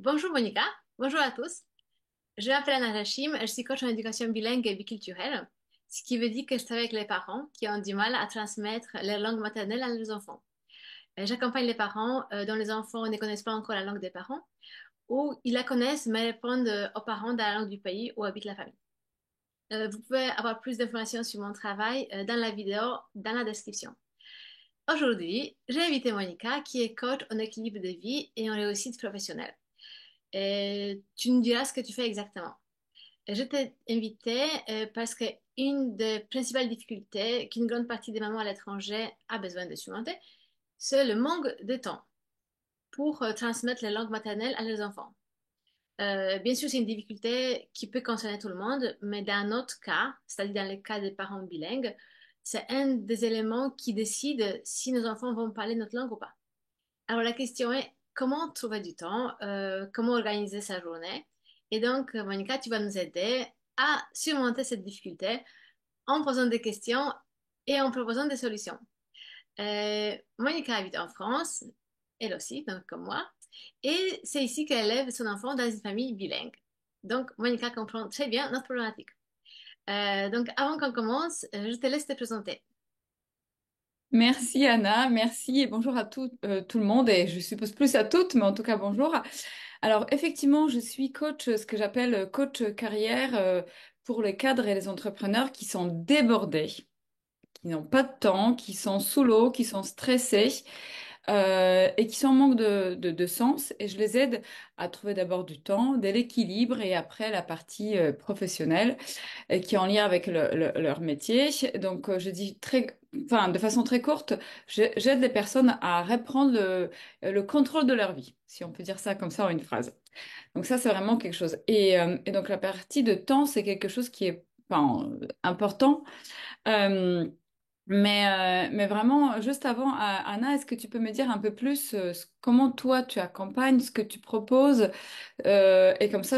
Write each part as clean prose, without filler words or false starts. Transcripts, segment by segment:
Bonjour Monica, bonjour à tous. Je m'appelle Anna Rachim, je suis coach en éducation bilingue et biculturelle, ce qui veut dire que je travaille avec les parents qui ont du mal à transmettre leur langue maternelle à leurs enfants. J'accompagne les parents dont les enfants ne connaissent pas encore la langue des parents ou ils la connaissent mais répondent aux parents dans la langue du pays où habite la famille. Vous pouvez avoir plus d'informations sur mon travail dans la vidéo, dans la description. Aujourd'hui, j'ai invité Monica qui est coach en équilibre de vie et en réussite professionnelle. Et tu nous diras ce que tu fais exactement. Je t'ai invité parce que une des principales difficultés qu'une grande partie des mamans à l'étranger a besoin de surmonter, c'est le manque de temps pour transmettre la langue maternelle à leurs enfants. Bien sûr, c'est une difficulté qui peut concerner tout le monde, mais dans notre cas, c'est-à-dire dans le cas des parents bilingues, c'est un des éléments qui décide si nos enfants vont parler notre langue ou pas. Alors la question est comment trouver du temps, comment organiser sa journée. Et donc, Monica, tu vas nous aider à surmonter cette difficulté en posant des questions et en proposant des solutions. Monica habite en France, elle aussi, donc comme moi, et c'est ici qu'elle élève son enfant dans une famille bilingue. Donc, Monica comprend très bien notre problématique. Donc, avant qu'on commence, je te laisse te présenter. Merci Anna, merci et bonjour à tout le monde et je suppose plus à toutes, mais en tout cas bonjour. Alors effectivement, je suis coach, ce que j'appelle coach carrière pour les cadres et les entrepreneurs qui sont débordés, qui n'ont pas de temps, qui sont sous l'eau, qui sont stressés et qui sont en manque de sens. Et je les aide à trouver d'abord du temps, de l'équilibre et après la partie professionnelle et qui est en lien avec leur métier. Donc, je dis enfin, de façon très courte, j'aide les personnes à reprendre le contrôle de leur vie, si on peut dire ça comme ça en une phrase. Donc ça, c'est vraiment quelque chose. Et donc, la partie de temps, c'est quelque chose qui est enfin, important. Euh, mais vraiment, juste avant, Anna, est-ce que tu peux me dire un peu plus comment toi tu accompagnes, ce que tu proposes et comme ça,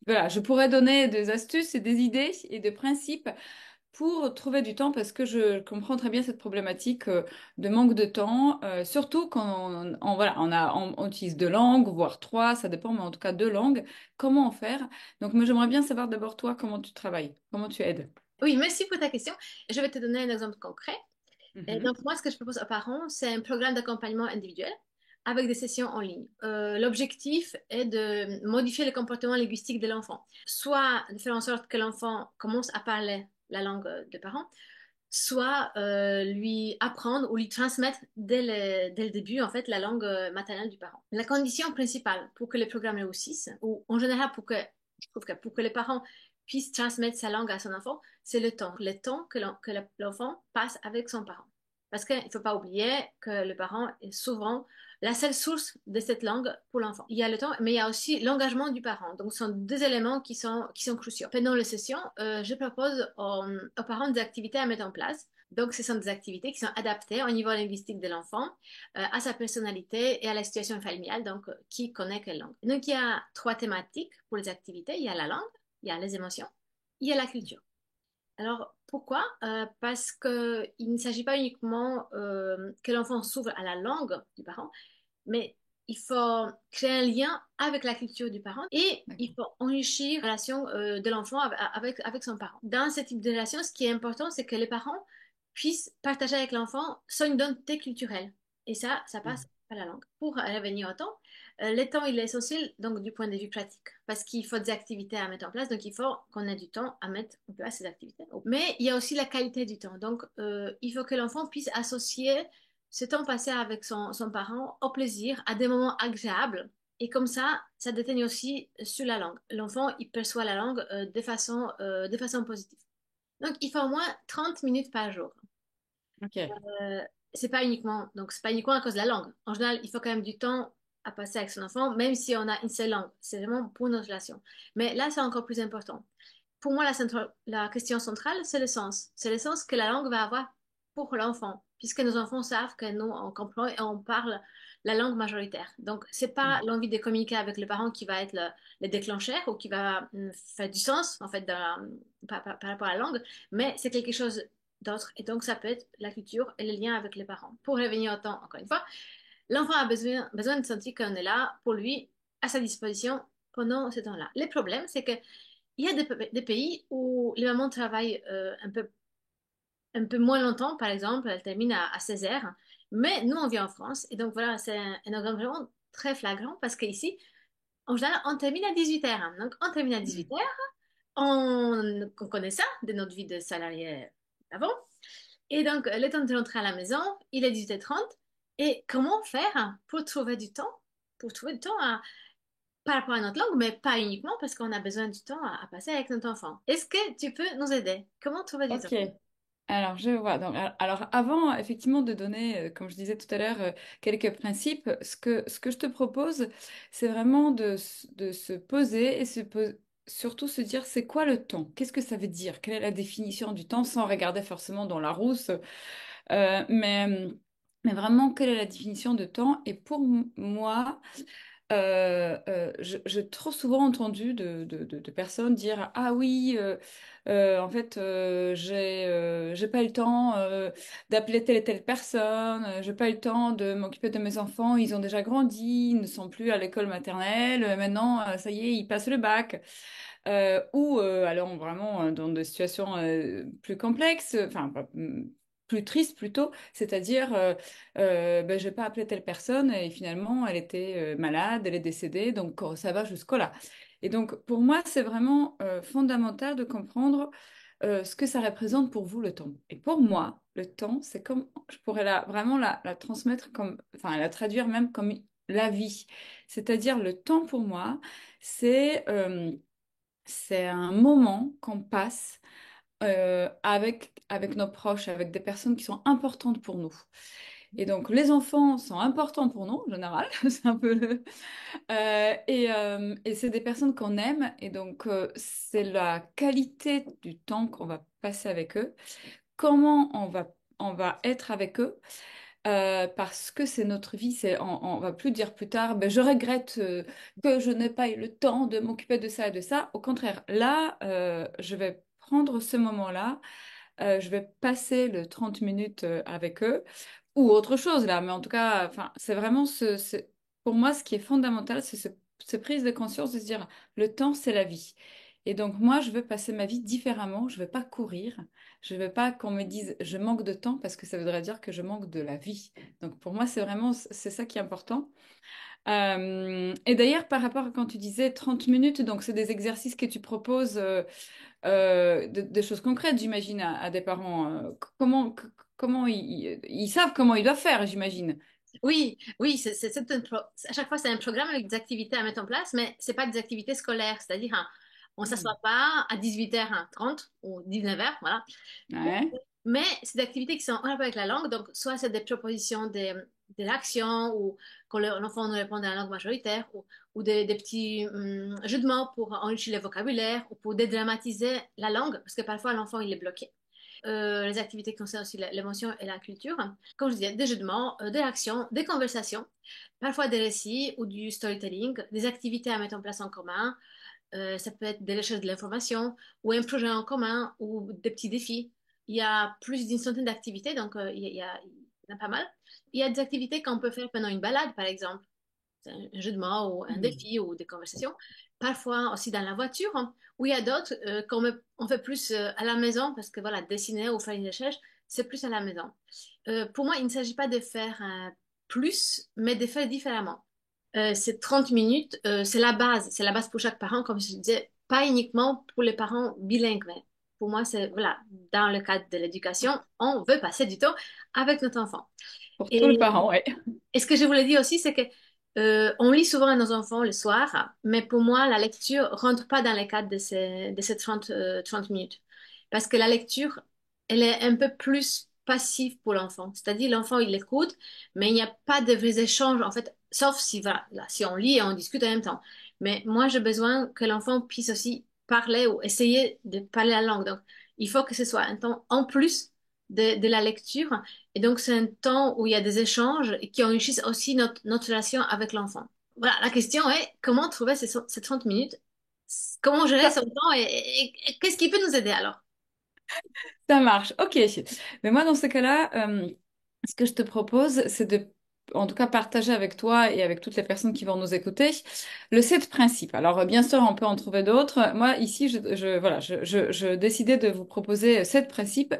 voilà, je pourrais donner des astuces et des idées et des principes pour trouver du temps parce que je comprends très bien cette problématique de manque de temps, surtout quand voilà, on utilise deux langues, voire trois, ça dépend, mais en tout cas deux langues. Comment en faire? Donc, moi, j'aimerais bien savoir d'abord toi comment tu travailles, comment tu aides. Oui, merci pour ta question. Je vais te donner un exemple concret. Et Mhm. donc, moi, ce que je propose aux parents, c'est un programme d'accompagnement individuel avec des sessions en ligne. L'objectif est de modifier le comportement linguistique de l'enfant, soit de faire en sorte que l'enfant commence à parler la langue de parents, soit lui apprendre ou lui transmettre dès le début, en fait, la langue maternelle du parent. La condition principale pour que le programme réussisse, ou en général je trouve que pour que les parents puissent transmettre sa langue à son enfant, c'est le temps que l'enfant passe avec son parent. Parce qu'il ne faut pas oublier que le parent est souvent la seule source de cette langue pour l'enfant. Il y a le temps, mais il y a aussi l'engagement du parent. Donc, ce sont deux éléments qui sont cruciaux. Pendant les sessions, je propose aux parents des activités à mettre en place. Donc, ce sont des activités qui sont adaptées au niveau linguistique de l'enfant, à sa personnalité et à la situation familiale, donc qui connaît quelle langue. Donc, il y a trois thématiques pour les activités. Il y a la langue, il y a les émotions, il y a la culture. Alors, pourquoi? Parce qu'il ne s'agit pas uniquement que l'enfant s'ouvre à la langue du parent, mais il faut créer un lien avec la culture du parent et il D'accord. faut enrichir la relation de l'enfant avec son parent. Dans ce type de relation, ce qui est important, c'est que les parents puissent partager avec l'enfant son identité culturelle. Et ça passe par la langue. Pour revenir au temps, le temps, il est essentiel donc du point de vue pratique parce qu'il faut des activités à mettre en place, donc il faut qu'on ait du temps à mettre en place ces activités. Mais il y a aussi la qualité du temps. Donc, il faut que l'enfant puisse associer ce temps passé avec son parent au plaisir, à des moments agréables. Et comme ça déteigne aussi sur la langue. L'enfant, il perçoit la langue de façon positive. Donc, il faut au moins 30 minutes par jour. Ok. Euh, c'est pas uniquement à cause de la langue. En général, il faut quand même du temps à passer avec son enfant, même si on a une seule langue. C'est vraiment pour notre relation. Mais là, c'est encore plus important. Pour moi, la question centrale, c'est le sens. C'est le sens que la langue va avoir pour l'enfant, puisque nos enfants savent que nous, on comprend et on parle la langue majoritaire. Donc, c'est pas l'envie de communiquer avec le parent qui va être le déclencheur ou qui va faire du sens, en fait, par rapport à la langue, mais c'est quelque chose d'autre. Et donc, ça peut être la culture et le lien avec les parents. Pour revenir au temps, encore une fois, l'enfant a besoin de sentir qu'on est là pour lui à sa disposition pendant ce temps-là. Le problème, c'est que il y a des pays où les mamans travaillent un peu moins longtemps, par exemple, elles terminent à 16 heures, mais nous, on vit en France, et donc voilà, c'est un exemple vraiment très flagrant parce qu'ici, en général, on termine à 18 heures. Donc, on termine à 18 heures, on connaît ça de notre vie de salarié avant. Et donc, le temps de rentrer à la maison, il est 18h30. Et comment faire pour trouver du temps, pour trouver du temps par rapport à notre langue, mais pas uniquement parce qu'on a besoin du temps à passer avec notre enfant. Est-ce que tu peux nous aider? Comment trouver du temps? Ok. Alors, je vois. Donc, alors, avant, effectivement, de donner, comme je disais tout à l'heure, quelques principes, ce que je te propose, c'est vraiment de se poser et surtout se dire, c'est quoi le temps? Qu'est-ce que ça veut dire? Quelle est la définition du temps sans regarder forcément dans la rousse? Euh, mais, mais vraiment, quelle est la définition de temps? Et pour moi, j'ai trop souvent entendu de personnes dire, ah oui, en fait, j'ai pas eu le temps d'appeler telle et telle personne, j'ai pas eu le temps de m'occuper de mes enfants, ils ont déjà grandi, ils ne sont plus à l'école maternelle, maintenant, ça y est, ils passent le bac. Ou alors vraiment dans des situations plus complexes, enfin, plus tristes plutôt, c'est-à-dire ben, j'ai pas appelé telle personne et finalement elle était malade, elle est décédée, donc ça va jusqu'au-là. Et donc pour moi, c'est vraiment fondamental de comprendre ce que ça représente pour vous le temps. Et pour moi, le temps, c'est comme, je pourrais vraiment la transmettre comme, enfin la traduire même comme la vie. C'est-à-dire le temps pour moi, c'est un moment qu'on passe avec nos proches, avec des personnes qui sont importantes pour nous. Et donc, les enfants sont importants pour nous, en général. C'est un peu et c'est des personnes qu'on aime. Et donc, c'est la qualité du temps qu'on va passer avec eux. Comment on va être avec eux. Parce que c'est notre vie, on va plus dire plus tard, ben, je regrette que je n'ai pas eu le temps de m'occuper de ça et de ça. Au contraire, là, je vais prendre ce moment-là, je vais passer le 30 minutes avec eux ou autre chose là, mais en tout cas, enfin, c'est vraiment pour moi ce qui est fondamental, c'est cette prise de conscience de se dire le temps, c'est la vie. Et donc moi, je veux passer ma vie différemment, je veux pas courir, je veux pas qu'on me dise je manque de temps parce que ça voudrait dire que je manque de la vie. Donc pour moi, c'est ça qui est important. Et d'ailleurs, par rapport à quand tu disais 30 minutes, donc c'est des exercices que tu proposes, des choses concrètes, j'imagine, à des parents. Comment ils savent comment ils doivent faire, j'imagine. Oui, oui, à chaque fois c'est un programme avec des activités à mettre en place, mais c'est pas des activités scolaires, c'est-à-dire hein, on Hmm. s'assoit pas à 18h30 ou 19h, voilà. Ouais. Mais c'est des activités qui sont en rapport avec la langue, donc soit c'est des propositions de l'action ou quand l'enfant nous répond dans la langue majoritaire ou des petits jeux de mots pour enrichir le vocabulaire ou pour dédramatiser la langue, parce que parfois l'enfant il est bloqué. Les activités qui concernent aussi l'émotion et la culture. Comme je disais, des jeux de mots, de l'action, des conversations, parfois des récits ou du storytelling, des activités à mettre en place en commun. Ça peut être des recherches de l'information ou un projet en commun ou des petits défis. Il y a plus d'une centaine d'activités, donc il y en a pas mal. Il y a des activités qu'on peut faire pendant une balade, par exemple. C'est un jeu de mots ou un Hmm. défi ou des conversations. Parfois aussi dans la voiture, hein, où il y a d'autres on fait plus à la maison parce que voilà, dessiner ou faire une recherche, c'est plus à la maison. Pour moi, il ne s'agit pas de faire plus, mais de faire différemment. C'est 30 minutes, c'est la base pour chaque parent, comme je disais, pas uniquement pour les parents bilingues, mais pour moi, c'est voilà, dans le cadre de l'éducation, on veut passer du temps avec notre enfant. Pour tous les Et parents, ouais. et ce que je voulais dire aussi, c'est que on lit souvent à nos enfants le soir, mais pour moi, la lecture rentre pas dans le cadre de ces 30 minutes. Parce que la lecture, elle est un peu plus passive pour l'enfant. C'est-à-dire, l'enfant, il écoute, mais il n'y a pas de vrais échanges, en fait, sauf si, voilà, là, si on lit et on discute en même temps. Mais moi, j'ai besoin que l'enfant puisse aussi parler ou essayer de parler la langue. Donc, il faut que ce soit un temps en plus de la lecture et donc, c'est un temps où il y a des échanges et qui enrichissent aussi notre relation avec l'enfant. Voilà, la question est comment trouver ces 30 minutes, comment gérer son temps et qu'est-ce qui peut nous aider alors? Ça marche, ok. Mais moi, dans ce cas-là, ce que je te propose, c'est de en tout cas partager avec toi et avec toutes les personnes qui vont nous écouter le 7 principes. Alors, bien sûr, on peut en trouver d'autres. Moi, ici, voilà, je décidais de vous proposer 7 principes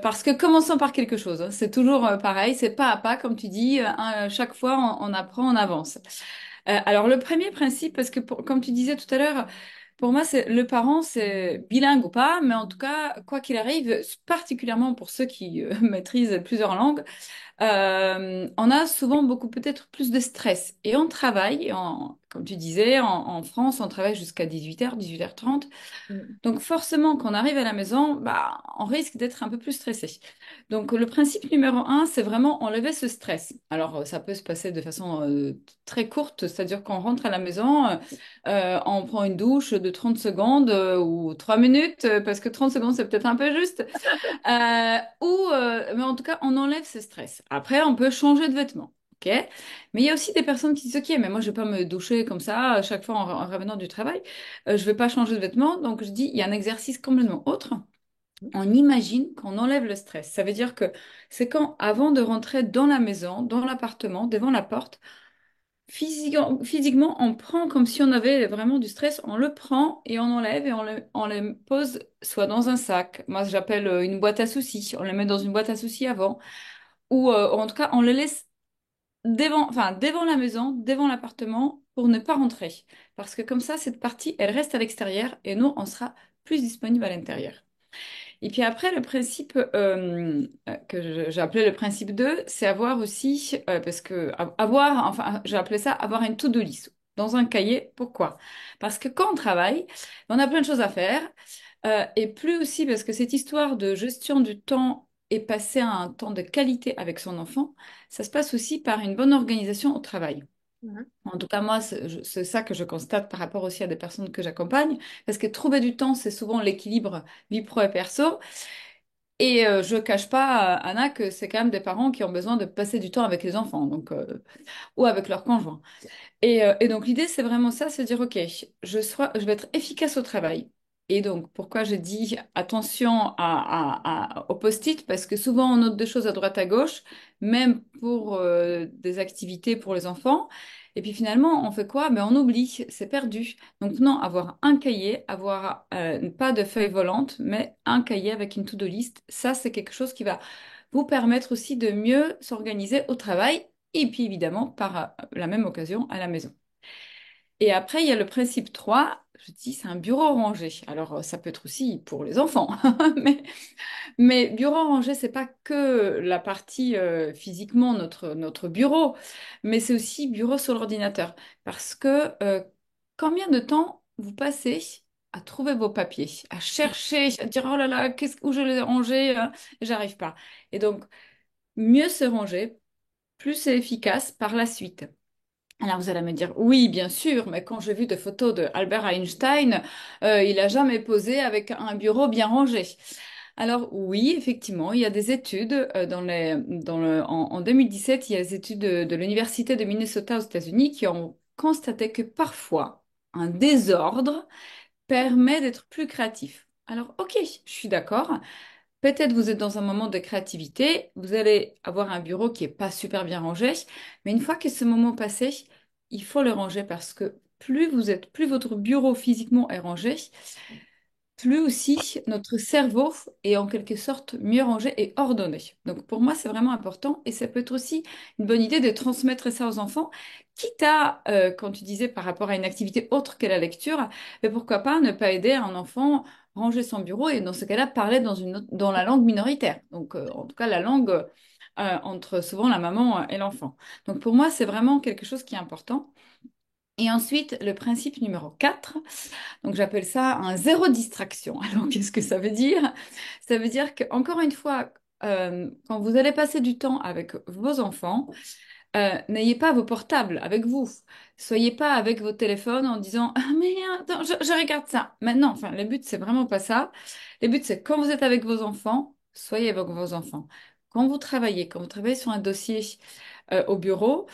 parce que commençons par quelque chose, hein. C'est toujours pareil, c'est pas à pas, comme tu dis, chaque fois on apprend, on avance. Alors, le premier principe, parce que comme tu disais tout à l'heure, pour moi, c'est le parent, c'est bilingue ou pas, mais en tout cas, quoi qu'il arrive, particulièrement pour ceux qui maîtrisent plusieurs langues, on a souvent beaucoup peut-être plus de stress. Et on travaille, comme tu disais, en France, on travaille jusqu'à 18h, 18h30. Mhm. Donc forcément, quand on arrive à la maison, bah, on risque d'être un peu plus stressé. Donc le principe numéro un, c'est vraiment enlever ce stress. Alors ça peut se passer de façon très courte, c'est-à-dire qu'on rentre à la maison, on prend une douche de 30 secondes ou 3 minutes, parce que 30 secondes c'est peut-être un peu juste. Mais en tout cas, on enlève ce stress. Après, on peut changer de vêtements. OK? Mais il y a aussi des personnes qui disent, OK, mais moi, je vais pas me doucher comme ça à chaque fois en revenant du travail. Je vais pas changer de vêtements. Donc, je dis, il y a un exercice complètement autre. On imagine qu'on enlève le stress. Ça veut dire que c'est quand, avant de rentrer dans la maison, dans l'appartement, devant la porte, physiquement, on prend comme si on avait vraiment du stress, on le prend et on enlève et on le pose soit dans un sac, moi j'appelle une boîte à soucis, on le met dans une boîte à soucis avant, ou en tout cas on le laisse devant, enfin, devant la maison, devant l'appartement pour ne pas rentrer. Parce que comme ça, cette partie, elle reste à l'extérieur et nous, on sera plus disponible à l'intérieur. Et puis après, le principe que j'ai appelé le principe 2, c'est avoir aussi, parce que avoir, enfin, j'ai appelé ça avoir une to-do list dans un cahier. Pourquoi? Parce que quand on travaille, on a plein de choses à faire. Et plus aussi parce que cette histoire de gestion du temps et passer un temps de qualité avec son enfant, ça se passe aussi par une bonne organisation au travail. Mhm. En tout cas, moi, c'est ça que je constate par rapport aussi à des personnes que j'accompagne, parce que trouver du temps, c'est souvent l'équilibre vie pro et perso. Et je cache pas, Anna, que c'est quand même des parents qui ont besoin de passer du temps avec les enfants, donc, ou avec leur conjoint. Et donc l'idée, c'est vraiment ça, c'est dire, OK, je vais être efficace au travail. Et donc, pourquoi je dis attention au post-it? Parce que souvent, on note des choses à droite, à gauche, même pour des activités pour les enfants. Et puis finalement, on fait quoi? Ben, on oublie, c'est perdu. Donc non, avoir un cahier, avoir pas de feuille volante, mais un cahier avec une to-do list, ça, c'est quelque chose qui va vous permettre aussi de mieux s'organiser au travail et puis évidemment par la même occasion à la maison. Et après, il y a le principe 3. Je dis, c'est un bureau rangé. Alors, ça peut être aussi pour les enfants, mais bureau rangé, c'est pas que la partie physiquement notre bureau, mais c'est aussi bureau sur l'ordinateur. Parce que combien de temps vous passez à trouver vos papiers, à chercher, à dire, oh là là, où je les ai rangés, j'arrive pas. Et donc, mieux se ranger, plus c'est efficace par la suite. Alors vous allez me dire, oui, bien sûr, mais quand j'ai vu des photos de Albert Einstein, il a jamais posé avec un bureau bien rangé. Alors oui, effectivement, il y a des études en 2017, il y a des études de l'Université de Minnesota aux États-Unis qui ont constaté que parfois un désordre permet d'être plus créatif. Alors ok, je suis d'accord. Peut-être vous êtes dans un moment de créativité, vous allez avoir un bureau qui est pas super bien rangé, mais une fois que ce moment passé, il faut le ranger parce que plus votre bureau physiquement est rangé, plus aussi notre cerveau est en quelque sorte mieux rangé et ordonné. Donc pour moi, c'est vraiment important et ça peut être aussi une bonne idée de transmettre ça aux enfants, quitte à, quand tu disais par rapport à une activité autre que la lecture, mais pourquoi pas ne pas aider un enfant ranger son bureau et dans ce cas-là parler dans la langue minoritaire. Donc en tout cas la langue entre souvent la maman et l'enfant. Donc pour moi, c'est vraiment quelque chose qui est important. Et ensuite, le principe numéro 4. Donc j'appelle ça un zéro distraction. Alors qu'est-ce que ça veut dire? Ça veut dire que encore une fois, quand vous allez passer du temps avec vos enfants, n'ayez pas vos portables avec vous. Soyez pas avec vos téléphones en disant ah mais attends, je regarde ça. Maintenant, enfin le but c'est vraiment pas ça. Le but c'est quand vous êtes avec vos enfants, soyez avec vos enfants. Quand vous travaillez sur un dossier au bureau,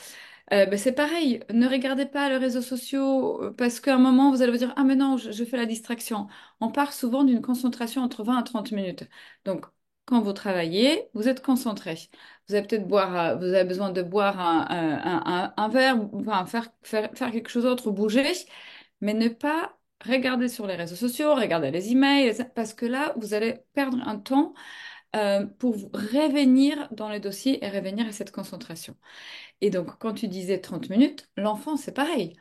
ben, c'est pareil, ne regardez pas les réseaux sociaux parce qu'à un moment, vous allez vous dire, ah mais non, je fais la distraction. On part souvent d'une concentration entre 20 à 30 minutes. Donc, quand vous travaillez, vous êtes concentré. vous avez peut-être vous avez besoin de boire un verre, enfin, faire quelque chose d'autre, ou bouger, mais ne pas regarder sur les réseaux sociaux, regarder les emails, parce que là, vous allez perdre un temps pour revenir dans les dossiers et revenir à cette concentration. Et donc, quand tu disais 30 minutes, l'enfant, c'est pareil.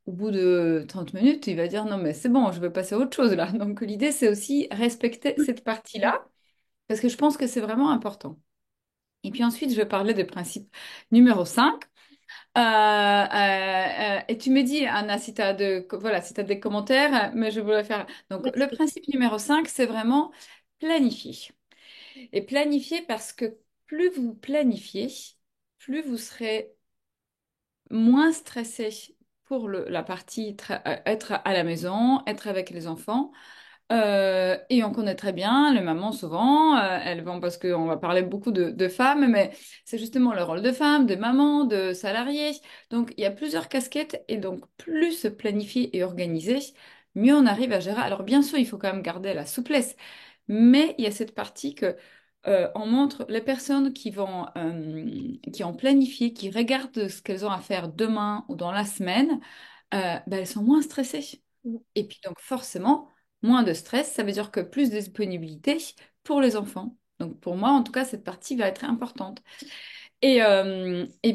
Au bout de 30 minutes, il va dire non, mais c'est bon, je veux passer à autre chose là. Donc, l'idée, c'est aussi respecter cette partie-là, parce que je pense que c'est vraiment important. Et puis ensuite, je vais parler de principe numéro 5. Et tu me dis, Anna, si tu as, voilà, si tu des commentaires, mais je voulais faire. Donc, le principe numéro 5, c'est vraiment planifier. Et planifier parce que plus vous planifiez, plus vous serez moins stressé pour la partie être à la maison, être avec les enfants. Et on connaît très bien les mamans souvent, elles vont parce qu'on va parler beaucoup de femmes, mais c'est justement le rôle de femme, de maman, de salarié. Donc il y a plusieurs casquettes et donc plus se planifier et organiser, mieux on arrive à gérer. Alors bien sûr, il faut quand même garder la souplesse, mais il y a cette partie que on montre les personnes qui ont planifié, qui regardent ce qu'elles ont à faire demain ou dans la semaine, ben, elles sont moins stressées. Et puis donc forcément, moins de stress, ça veut dire que plus de disponibilité pour les enfants. Donc pour moi, en tout cas, cette partie va être importante. Et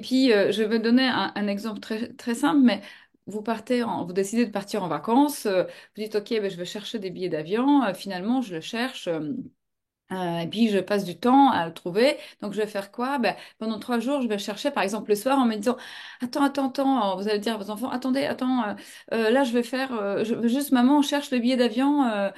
puis, je vais donner un exemple très simple, mais vous décidez de partir en vacances, vous dites, OK, ben, je vais chercher des billets d'avion, finalement, je le cherche. Et puis je passe du temps à le trouver. Donc je vais faire quoi? Ben, pendant 3 jours, je vais le chercher, par exemple le soir, en me disant, attends, vous allez dire à vos enfants, attends, là je veux juste maman, on cherche le billet d'avion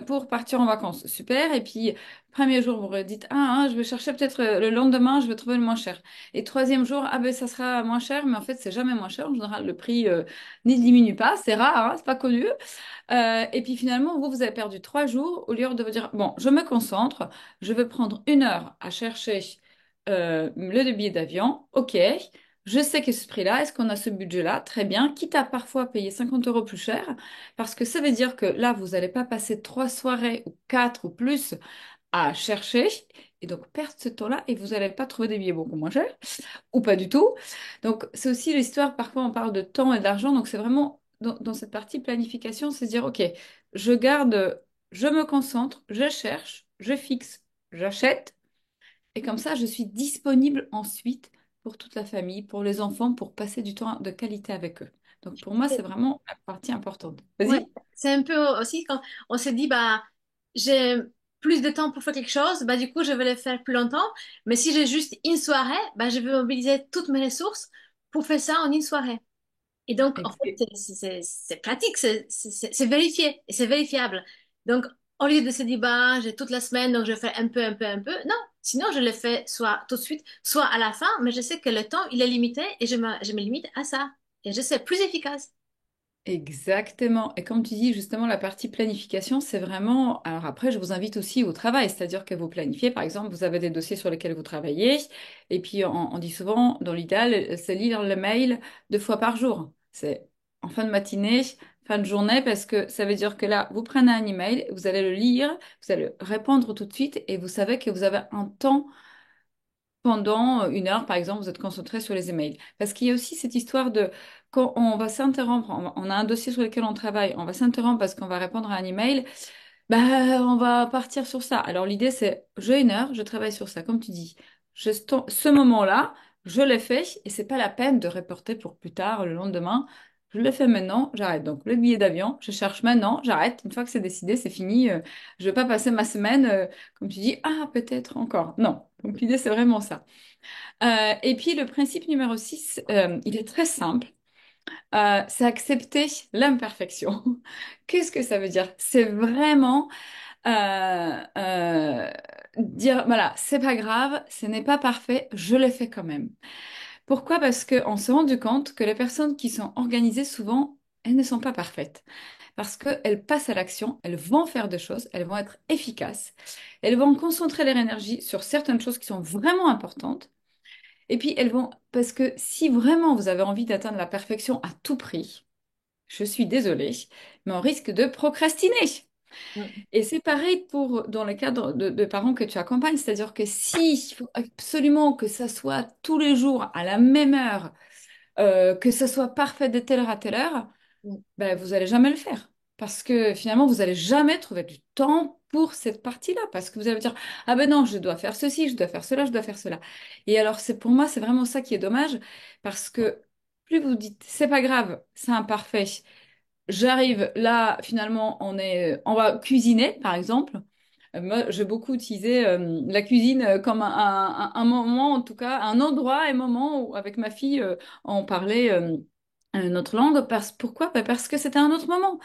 pour partir en vacances. Super. Et puis premier jour, vous dites, je vais chercher peut-être le lendemain, je vais trouver le moins cher. Et troisième jour, ben ça sera moins cher, mais en fait c'est jamais moins cher. En général, le prix n'y diminue pas, c'est rare, hein, c'est pas connu. Et puis finalement, vous avez perdu 3 jours au lieu de vous dire, bon, je me concentre, je vais prendre 1 heure à chercher le billet d'avion. OK, je sais que ce prix-là, est-ce qu'on a ce budget-là? Très bien, quitte à parfois payer 50 euros plus cher, parce que ça veut dire que là, vous n'allez pas passer 3 soirées ou 4 ou plus à chercher. Et donc perdre ce temps-là et vous n'allez pas trouver des billets beaucoup moins chers ou pas du tout. Donc, c'est aussi l'histoire, parfois on parle de temps et d'argent, donc c'est vraiment dans cette partie planification, c'est se dire, OK, je garde, je me concentre, je cherche, je fixe, j'achète, et comme ça, je suis disponible ensuite pour toute la famille, pour les enfants, pour passer du temps de qualité avec eux. Donc, pour moi, c'est vraiment la partie importante. Ouais, Vas-y. c'est un peu aussi quand on se dit, bah, j'ai plus de temps pour faire quelque chose, bah, du coup, je vais le faire plus longtemps. Mais si j'ai juste une soirée, bah, je vais mobiliser toutes mes ressources pour faire ça en une soirée. Et donc, en fait, Ex- c'est pratique, c'est vérifié et c'est vérifiable. Donc, au lieu de se dire, bah, j'ai toute la semaine, donc je fais un peu, non. Sinon, je le fais soit tout de suite, soit à la fin, mais je sais que le temps, il est limité et je me limite à ça. Et je sais plus efficace. Exactement. Et comme tu dis, justement, la partie planification, c'est vraiment... Alors après, je vous invite aussi au travail, c'est-à-dire que vous planifiez, par exemple, vous avez des dossiers sur lesquels vous travaillez, et puis on dit souvent, dans l'idéal, c'est lire le mail 2 fois par jour. C'est en fin de matinée, fin de journée, parce que ça veut dire que là, vous prenez un email, vous allez le lire, vous allez répondre tout de suite, et vous savez que vous avez un temps pendant 1 heure, par exemple, vous êtes concentré sur les emails. Parce qu'il y a aussi cette histoire de quand on va s'interrompre, on a un dossier sur lequel on travaille, on va s'interrompre parce qu'on va répondre à un email, bah, on va partir sur ça. Alors l'idée, c'est j'ai 1 heure, je travaille sur ça, comme tu dis. Ce moment-là, je l'ai fait et c'est pas la peine de reporter pour plus tard, le lendemain. Je le fais maintenant, j'arrête. Donc le billet d'avion, je cherche maintenant, j'arrête. Une fois que c'est décidé, c'est fini. Je vais pas passer ma semaine, comme tu dis, peut-être encore. Non. Donc l'idée, c'est vraiment ça. Et puis le principe numéro 6, il est très simple. C'est accepter l'imperfection. Qu'est-ce que ça veut dire? C'est vraiment dire, voilà, c'est pas grave, ce n'est pas parfait, je le fais quand même. Pourquoi? Parce qu'on s'est rendu compte que les personnes qui sont organisées, souvent, elles ne sont pas parfaites. Parce qu'elles passent à l'action, elles vont faire des choses, elles vont être efficaces, elles vont concentrer leur énergie sur certaines choses qui sont vraiment importantes. Et puis elles vont, parce que si vraiment vous avez envie d'atteindre la perfection à tout prix, je suis désolée, mais on risque de procrastiner. Mm, Et c'est pareil pour dans le cadre de parents que tu accompagnes, c'est-à-dire que si il faut absolument que ça soit tous les jours à la même heure, que ça soit parfait de telle heure à telle heure, mm, ben, vous allez jamais le faire. Parce que finalement, vous allez jamais trouver du temps pour cette partie-là. Parce que vous allez vous dire, ah ben non, je dois faire ceci, je dois faire cela, je dois faire cela. Et alors, c'est pour moi, c'est vraiment ça qui est dommage. Parce que plus vous dites, c'est pas grave, c'est imparfait. J'arrive là, finalement, on va cuisiner, par exemple. Moi, j'ai beaucoup utilisé la cuisine comme un moment, en tout cas, un endroit et moment où, avec ma fille, on parlait notre langue. Pourquoi? Bah, parce que c'était un autre moment.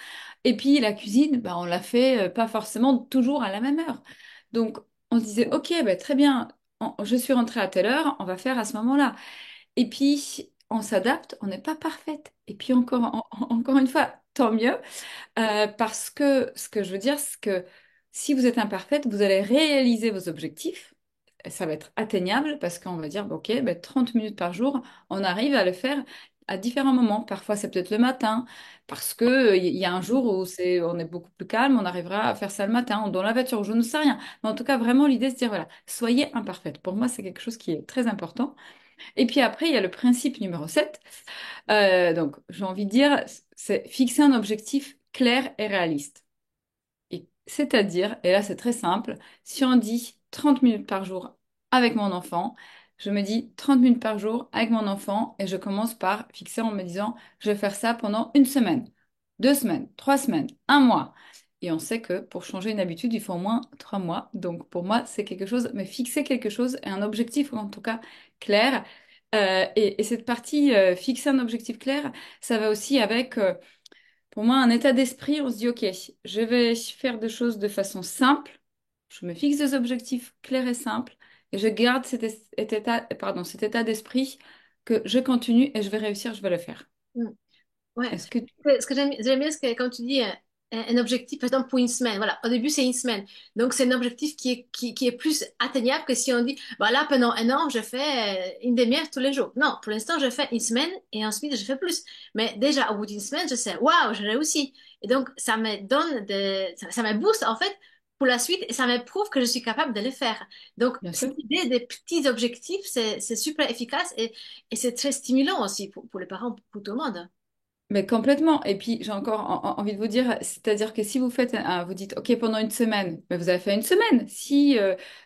Et puis, la cuisine, bah, on l'a fait pas forcément toujours à la même heure. Donc, on se disait, OK, bah, très bien, je suis rentrée à telle heure, on va faire à ce moment-là. Et puis, on s'adapte, on n'est pas parfaite. Et puis, encore une fois, tant mieux. Parce que ce que je veux dire, c'est que si vous êtes imparfaite, vous allez réaliser vos objectifs. Et ça va être atteignable parce qu'on va dire, bon, OK, ben, 30 minutes par jour, on arrive à le faire à différents moments. Parfois, c'est peut-être le matin, parce que il y a un jour où on est beaucoup plus calme, on arrivera à faire ça le matin, ou dans la voiture, je ne sais rien. Mais en tout cas, vraiment, l'idée, c'est de dire, voilà, soyez imparfaite. Pour moi, c'est quelque chose qui est très important. Et puis après, il y a le principe numéro 7. Donc, j'ai envie de dire, c'est fixer un objectif clair et réaliste. Et c'est-à-dire, et là c'est très simple, si on dit 30 minutes par jour avec mon enfant, je me dis 30 minutes par jour avec mon enfant et je commence par fixer en me disant, je vais faire ça pendant une semaine, 2 semaines, 3 semaines, un mois. Et on sait que pour changer une habitude, il faut au moins 3 mois. Donc pour moi, c'est quelque chose, mais fixer quelque chose et un objectif, ou en tout cas clair. Et cette partie, fixer un objectif clair, ça va aussi avec pour moi, un état d'esprit, on se dit, OK, je vais faire des choses de façon simple, je me fixe des objectifs clairs et simples, et je garde cet état d'esprit que je continue et je vais réussir, je vais le faire. mm. Ouais. Est-ce que... Ce que j'aime bien, c'est que quand tu dis un objectif, par exemple, pour une semaine, voilà, au début, c'est une semaine. Donc, c'est un objectif qui est plus atteignable que si on dit, voilà, pendant un an, je fais une demi-heure tous les jours. Non, pour l'instant, je fais une semaine et ensuite, je fais plus. Mais déjà, au bout d'une semaine, je sais, waouh, j'ai réussi. Et donc, ça me donne ça me booste, en fait, pour la suite et ça me prouve que je suis capable de le faire. Donc, Bien sûr. cette idée des petits objectifs, c'est super efficace et c'est très stimulant aussi pour les parents, pour tout le monde. Mais complètement. Et puis, j'ai encore envie de vous dire, c'est-à-dire que si vous faites vous dites, OK, pendant une semaine, mais vous avez fait une semaine. Si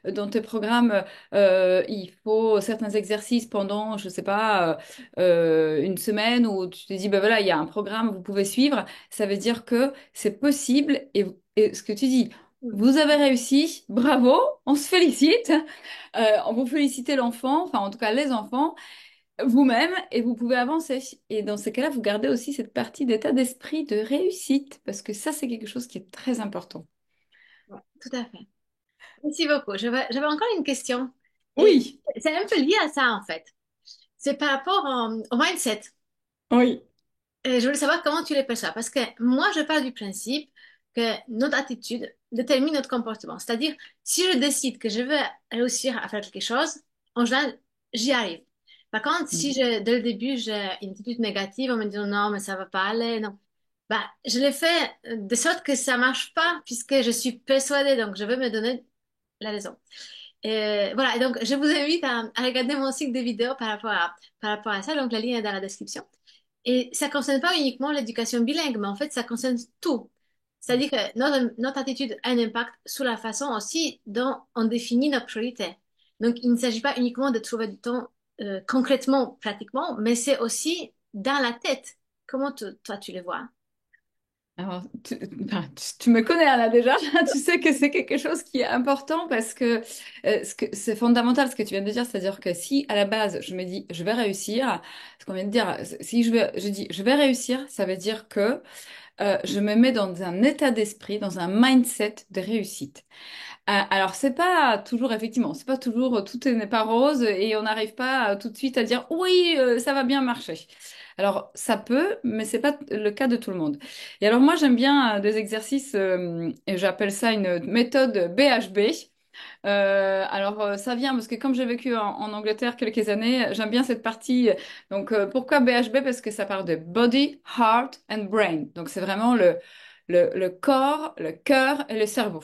dans tes programmes, il faut certains exercices pendant, je sais pas, une semaine, où tu te dis, ben voilà, il y a un programme, vous pouvez suivre, ça veut dire que c'est possible. Et ce que tu dis, vous avez réussi, bravo, on se félicite. On vous félicite l'enfant, enfin en tout cas les enfants vous-même et vous pouvez avancer. Et dans ces cas-là, vous gardez aussi cette partie d'état d'esprit de réussite parce que ça, c'est quelque chose qui est très important. Ouais, tout à fait. Merci beaucoup. J'avais encore une question. Et Oui, c'est un peu lié à ça, en fait. C'est par rapport au mindset. oui. Et je voulais savoir comment tu le perçois. Parce que moi, je pars du principe que notre attitude détermine notre comportement. C'est-à-dire, si je décide que je veux réussir à faire quelque chose, en général, j'y arrive. Par contre, si Mhm. dès le début, j'ai une attitude négative en me disant non, mais ça va pas aller, non. Bah, je l'ai fait de sorte que ça marche pas puisque je suis persuadée, donc je vais me donner la raison. Et voilà, et donc je vous invite à regarder mon cycle de vidéos par rapport à ça, donc la ligne est dans la description. Et ça ne concerne pas uniquement l'éducation bilingue, mais en fait, ça concerne tout. C'est-à-dire que notre attitude a un impact sur la façon aussi dont on définit nos priorités. Donc, il ne s'agit pas uniquement de trouver du temps concrètement, pratiquement, mais c'est aussi dans la tête. Comment toi, tu le vois? Alors, enfin, tu me connais là déjà, tu sais que c'est quelque chose qui est important parce que, c'est fondamental ce que tu viens de dire, c'est-à-dire que si à la base je me dis je vais réussir, ce qu'on vient de dire, si je dis je vais réussir, ça veut dire que je me mets dans un état d'esprit, dans un mindset de réussite. Alors, c'est pas toujours, effectivement, c'est pas toujours, n'est pas rose et on n'arrive pas tout de suite à dire oui, ça va bien marcher. Alors, ça peut, mais c'est pas le cas de tout le monde. Et alors, moi, j'aime bien des exercices, et j'appelle ça une méthode BHB. Ça vient parce que comme j'ai vécu en Angleterre quelques années, j'aime bien cette partie. Donc, pourquoi BHB? Parce que ça parle de body, heart and brain. Donc, c'est vraiment le corps, le cœur et le cerveau.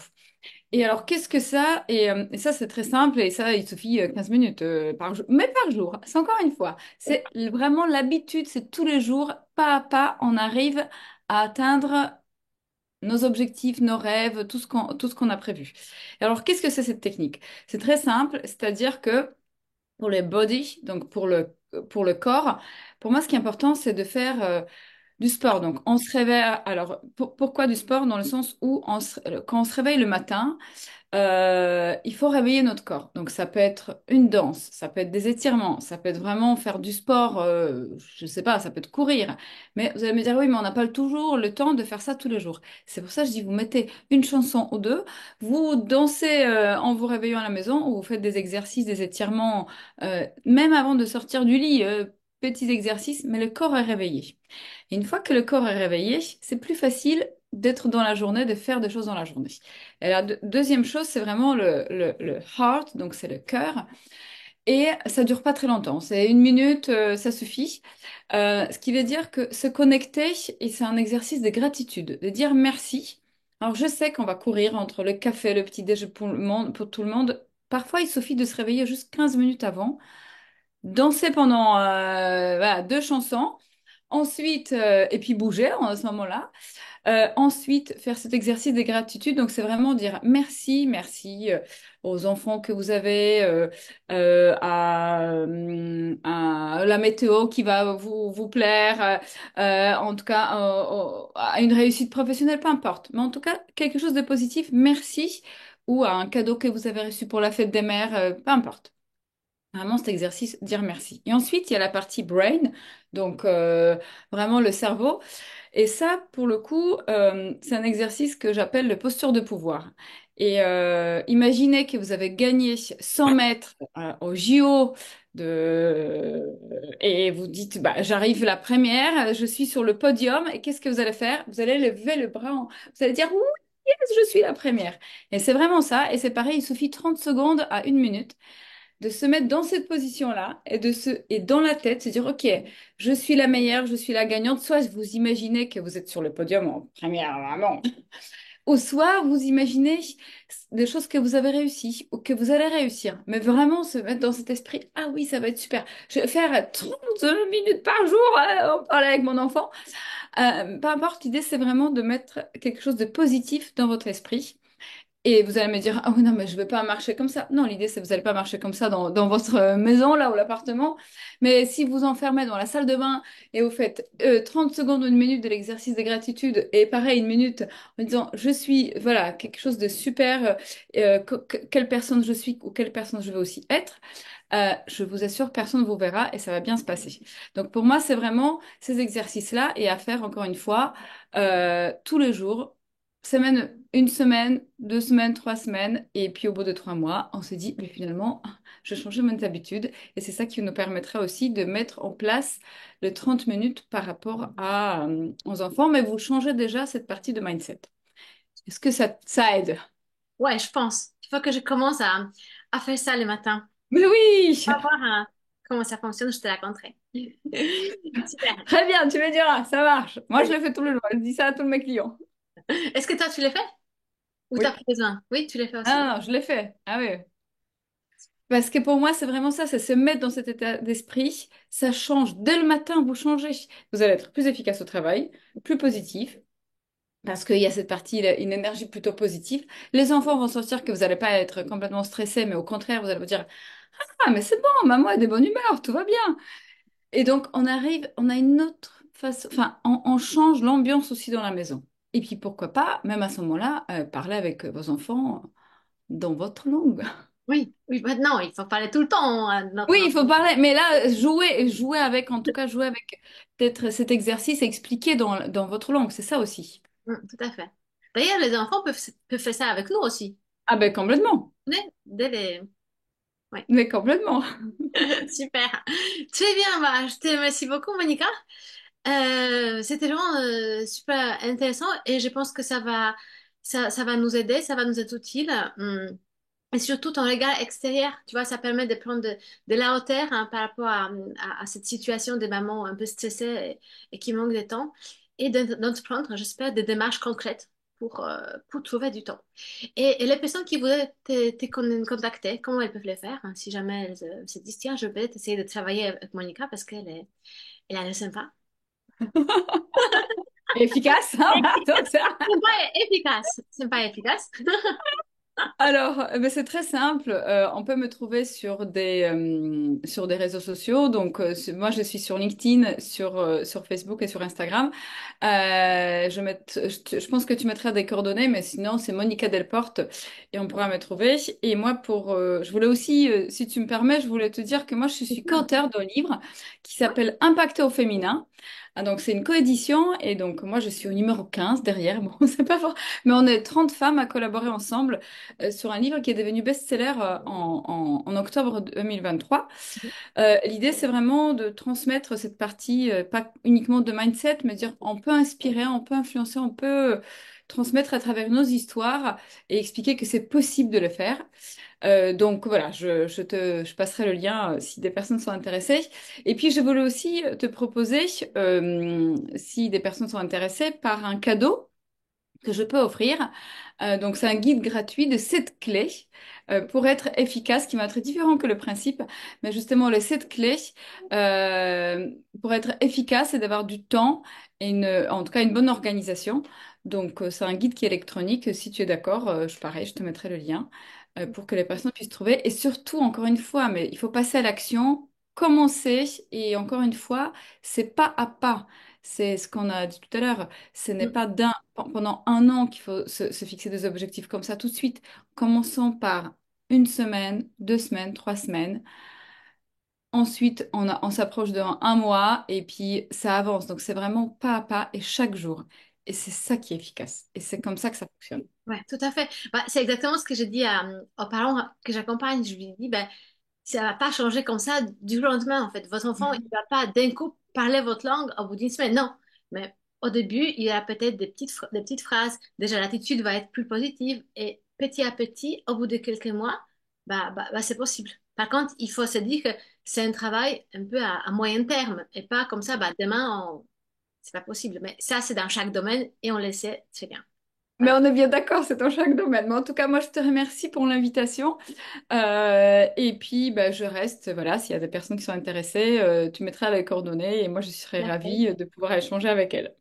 Et alors, qu'est-ce que ça? Et ça, c'est très simple, et ça, il suffit 15 minutes par jour, mais par jour. C'est encore une fois, c'est vraiment l'habitude, c'est tous les jours, pas à pas, on arrive à atteindre nos objectifs, nos rêves, tout ce qu'on a prévu. Et alors, qu'est-ce que c'est cette technique? C'est très simple, c'est-à-dire que pour les body, donc pour le corps, pour moi, ce qui est important, c'est de faire du sport. Donc, on se réveille. Alors, pourquoi du sport? Dans le sens où quand on se réveille le matin, il faut réveiller notre corps. Donc, ça peut être une danse, ça peut être des étirements, ça peut être vraiment faire du sport, je sais pas, ça peut être courir. Mais vous allez me dire, oui, mais on n'a pas toujours le temps de faire ça tous les jours. C'est pour ça que je dis, vous mettez une chanson ou deux, vous dansez en vous réveillant à la maison, ou vous faites des exercices, des étirements, même avant de sortir du lit, petits exercices, mais le corps est réveillé. Et une fois que le corps est réveillé, c'est plus facile d'être dans la journée, de faire des choses dans la journée. Et la deuxième chose, c'est vraiment le heart, donc c'est le cœur. Et ça dure pas très longtemps, c'est une minute, ça suffit. Ce qui veut dire que se connecter, et c'est un exercice de gratitude, de dire merci. Alors je sais qu'on va courir entre le café, le petit déjeuner pour le monde, pour tout le monde. Parfois, il suffit de se réveiller juste 15 minutes avant, danser pendant voilà, deux chansons, ensuite, et puis bouger à ce moment-là. Ensuite, faire cet exercice de gratitude, donc c'est vraiment dire merci, merci aux enfants que vous avez, à la météo qui va vous plaire, en tout cas à une réussite professionnelle, peu importe. Mais en tout cas, quelque chose de positif, merci, ou à un cadeau que vous avez reçu pour la fête des mères, peu importe. Vraiment cet exercice, dire merci. Et ensuite, il y a la partie brain, donc vraiment le cerveau. Et ça, pour le coup, c'est un exercice que j'appelle le posture de pouvoir. Et imaginez que vous avez gagné 100 mètres au JO et vous dites, bah, j'arrive la première, je suis sur le podium. Et qu'est-ce que vous allez faire? Vous allez lever le bras, vous allez dire, oui, yes, je suis la première. Et c'est vraiment ça. Et c'est pareil, il suffit 30 secondes à une minute de se mettre dans cette position-là et dans la tête, se dire, OK, je suis la meilleure, je suis la gagnante. Soit vous imaginez que vous êtes sur le podium en première, vraiment. Ou soit vous imaginez des choses que vous avez réussies ou que vous allez réussir. Mais vraiment se mettre dans cet esprit, ah oui, ça va être super. Je vais faire 30 minutes par jour, on parlait avec mon enfant. Peu importe, l'idée, c'est vraiment de mettre quelque chose de positif dans votre esprit. Et vous allez me dire, ah oui, non, mais je ne vais pas marcher comme ça. Non, l'idée, c'est que vous n'allez pas marcher comme ça dans votre maison, là, ou l'appartement. Mais si vous enfermez dans la salle de bain et vous faites 30 secondes ou une minute de l'exercice de gratitude, et pareil, une minute en disant, je suis, voilà, quelque chose de super, quelle personne je suis ou quelle personne je veux aussi être, je vous assure, personne ne vous verra et ça va bien se passer. Donc pour moi, c'est vraiment ces exercices-là et à faire encore une fois tous les jours, une semaine, 2 semaines, 3 semaines, et puis au bout de 3 mois, on se dit, mais finalement, je changeais mes habitudes et c'est ça qui nous permettra aussi de mettre en place le 30 minutes par rapport aux enfants, mais vous changez déjà cette partie de mindset. Est-ce que ça aide? Ouais, je pense. Il faut que je commence à faire ça le matin. Mais oui! On va voir comment ça fonctionne, je te raconterai. Super. Très bien, tu me diras, ça marche. Moi, je le fais tous les jours. Je dis ça à tous mes clients. Est-ce que toi, tu l'as fait? Ou t'as Oui. pas besoin? Oui, tu l'as fait aussi. Ah non, je l'ai fait. Ah oui. Parce que pour moi, c'est vraiment ça, c'est se mettre dans cet état d'esprit. Ça change. Dès le matin, vous changez. Vous allez être plus efficace au travail, plus positif, parce qu'il y a cette partie, une énergie plutôt positive. Les enfants vont sentir que vous n'allez pas être complètement stressé, mais au contraire, vous allez vous dire, ah, mais c'est bon, maman a des bonnes humeurs, tout va bien. Et donc, on a une autre façon, enfin, on change l'ambiance aussi dans la maison. Et puis, pourquoi pas, même à ce moment-là, parler avec vos enfants dans votre langue. Oui, oui, maintenant, il faut parler tout le temps de notre Oui, langue. il faut parler, mais là, jouer avec, en tout cas, jouer avec peut-être cet exercice et expliquer dans votre langue, c'est ça aussi. Tout à fait. D'ailleurs, les enfants peuvent faire ça avec nous aussi. Ah ben complètement, Dès les... Ouais. mais complètement. Super. Très bien, bah, je te remercie beaucoup, Monica. C'était vraiment super intéressant et je pense que ça va nous aider, ça va nous être utile. Et surtout, ton regard extérieur, tu vois, ça permet de prendre de la hauteur hein, par rapport à cette situation de maman un peu stressée et qui manque de temps. et d'entreprendre, j'espère, des démarches concrètes pour trouver du temps. Et les personnes qui voudraient te contacter, comment elles peuvent le faire, hein, si jamais elles se disent, tiens, je vais peut-être essayer de travailler avec Monica parce elle a l'air sympa. Efficace, hein, donc ça. Sympa et efficace. Sympa et efficace. Alors, ben, c'est très simple. On peut me trouver sur des réseaux sociaux. Donc, moi, je suis sur LinkedIn, sur Facebook et sur Instagram. Je pense que tu mettras des coordonnées, mais sinon, c'est Monica Delporte et on pourra me trouver. Et moi, je voulais aussi, si tu me permets, je voulais te dire que moi, je suis co-auteure d'un livre qui s'appelle Impacter au féminin. Ah, donc, c'est une coédition et donc, moi, je suis au numéro 15 derrière. Bon, c'est pas fort, mais on est 30 femmes à collaborer ensemble sur un livre qui est devenu best-seller en octobre 2023. L'idée, c'est vraiment de transmettre cette partie, pas uniquement de mindset, mais dire on peut inspirer, on peut influencer, on peut transmettre à travers nos histoires et expliquer que c'est possible de le faire. Donc voilà, je passerai le lien si des personnes sont intéressées. Et puis je voulais aussi te proposer, si des personnes sont intéressées, par un cadeau que je peux offrir. Donc, c'est un guide gratuit de 7 clés pour être efficace, qui va être différent que le principe, mais justement, les 7 clés pour être efficace et d'avoir du temps et en tout cas une bonne organisation. Donc, c'est un guide qui est électronique. Si tu es d'accord, pareil, je te mettrai le lien pour que les personnes puissent trouver. Et surtout, encore une fois, mais il faut passer à l'action, commencer, et encore une fois, c'est pas à pas. C'est ce qu'on a dit tout à l'heure. Ce n'est pas pendant un an qu'il faut se fixer des objectifs comme ça tout de suite. Commençons par une semaine, 2 semaines, 3 semaines. Ensuite, on s'approche de un mois et puis ça avance. Donc, c'est vraiment pas à pas et chaque jour. Et c'est ça qui est efficace. Et c'est comme ça que ça fonctionne. Ouais, tout à fait. Bah, c'est exactement ce que j'ai dit aux parents que j'accompagne. Je lui dis, ben, ça va pas changer comme ça du jour au lendemain, en fait. Votre enfant, il va pas d'un coup parler votre langue au bout d'une semaine. Non. Mais au début, il y a peut-être des petites phrases. Déjà, l'attitude va être plus positive. Et petit à petit, au bout de quelques mois, c'est possible. Par contre, il faut se dire que c'est un travail un peu à moyen terme et pas comme ça, bah, demain, c'est pas possible. Mais ça, c'est dans chaque domaine et on le sait très bien. Mais Voilà. on est bien d'accord, c'est dans chaque domaine. Mais en tout cas, moi, je te remercie pour l'invitation. Et puis, bah, je reste, voilà, s'il y a des personnes qui sont intéressées, tu mettras les coordonnées et moi, je serai ravie de pouvoir échanger avec elles.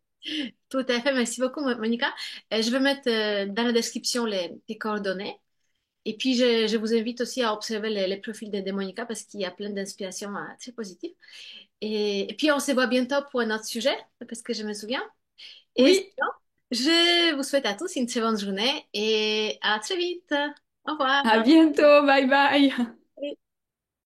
Tout à fait, merci beaucoup, Monica. Je vais mettre dans la description tes coordonnées. Et puis, je vous invite aussi à observer les profils de Monica parce qu'il y a plein d'inspirations très positives. Et puis, on se voit bientôt pour un autre sujet, parce que je me souviens. Et Oui, sinon, je vous souhaite à tous une très bonne journée et à très vite. Au revoir. à bientôt, bye bye.